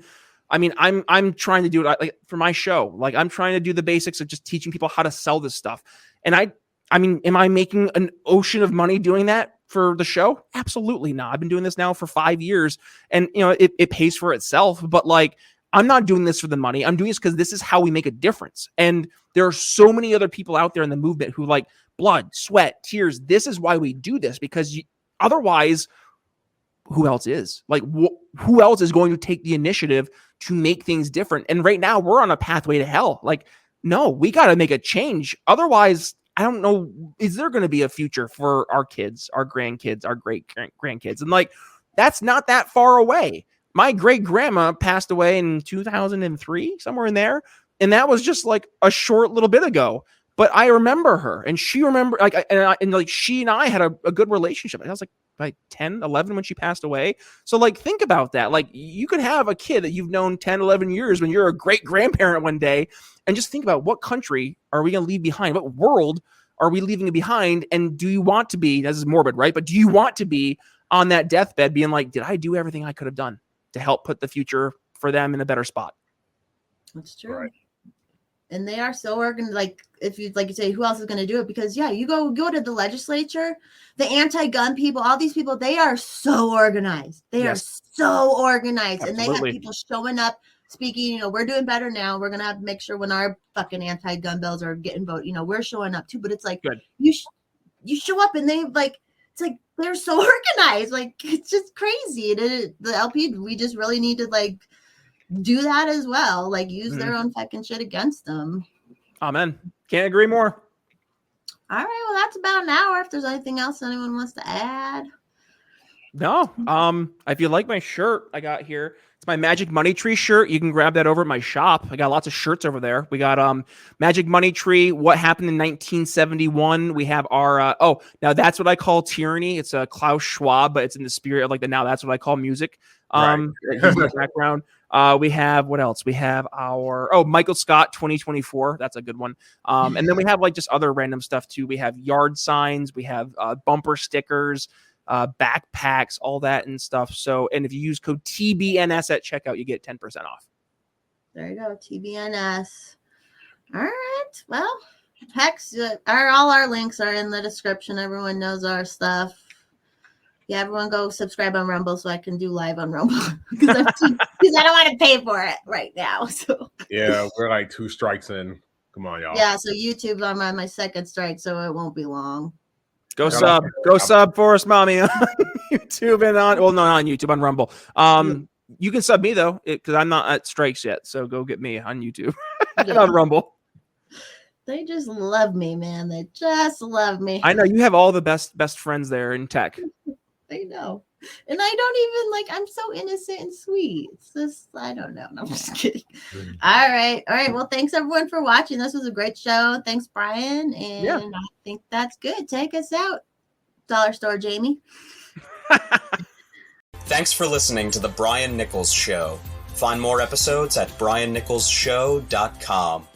I mean, I'm trying to do it like for my show. Like I'm trying to do the basics of just teaching people how to sell this stuff. And I mean, am I making an ocean of money doing that for the show? Absolutely not. I've been doing this now for 5 years and it pays for itself, but like, I'm not doing this for the money. I'm doing this because this is how we make a difference. And there are so many other people out there in the movement who like blood, sweat, tears. This is why we do this, because otherwise, who else is? Like, who else is going to take the initiative to make things different? And right now, we're on a pathway to hell. Like, no, we got to make a change. Otherwise, I don't know, is there going to be a future for our kids, our grandkids, our great-grandkids? And like, that's not that far away. My great-grandma passed away in 2003, somewhere in there. And that was just like a short little bit ago. But I remember her, and she remembered, like, and she and I had a good relationship. I was like 10, 11 when she passed away. So like, think about that. Like, you could have a kid that you've known 10, 11 years when you're a great grandparent one day, and just think about, what country are we going to leave behind? What world are we leaving behind? And do you want to be, this is morbid, right? But do you want to be on that deathbed being like, did I do everything I could have done to help put the future for them in a better spot? That's true. Right. And they are so organized. Like, if you, like you say, who else is going to do it? Because yeah, you go to the legislature, the anti-gun people, all these people, they are so organized. They are so organized. Absolutely. And they have people showing up, speaking, you know, we're doing better now. We're going to have to make sure when our fucking anti-gun bills are getting voted, you know, we're showing up too. But it's like, good. You show up and they like, it's like, they're so organized. Like, it's just crazy. The LP, we just really need to like do that as well. Like, use their own fucking shit against them. Amen. Can't agree more. All right. Well, that's about an hour. If there's anything else anyone wants to add. No. If you like my shirt I got here, it's my Magic Money Tree shirt. You can grab that over at my shop. I got lots of shirts over there. We got Magic Money Tree, what happened in 1971. We have our now that's what I call tyranny. It's a Klaus Schwab, but it's in the spirit of like the now that's what I call music. Background. We have, what else? We have our Michael Scott 2024. That's a good one. And then we have like just other random stuff too. We have yard signs. We have bumper stickers, backpacks, all that and stuff. So, and if you use code TBNS at checkout, you get 10% off. There you go, TBNS. All right. Well, Hex, all our links are in the description. Everyone knows our stuff. Yeah, everyone go subscribe on Rumble so I can do live on Rumble because I don't want to pay for it right now. So yeah, we're like 2 strikes in. Come on, y'all. Yeah, so YouTube, I'm on my second strike, so it won't be long. Go sub Forrest Mommy on YouTube and not on YouTube, on Rumble. You can sub me though, because I'm not at strikes yet. So go get me on YouTube and on Rumble. They just love me, man. They just love me. I know you have all the best friends there in tech. I know. And I don't even I'm so innocent and sweet. It's just, I don't know. No, I'm just kidding. All right. Well, thanks everyone for watching. This was a great show. Thanks, Brian. And I think that's good. Take us out. Dollar Store Jamie. Thanks for listening to The Brian Nichols Show. Find more episodes at briannicholsshow.com.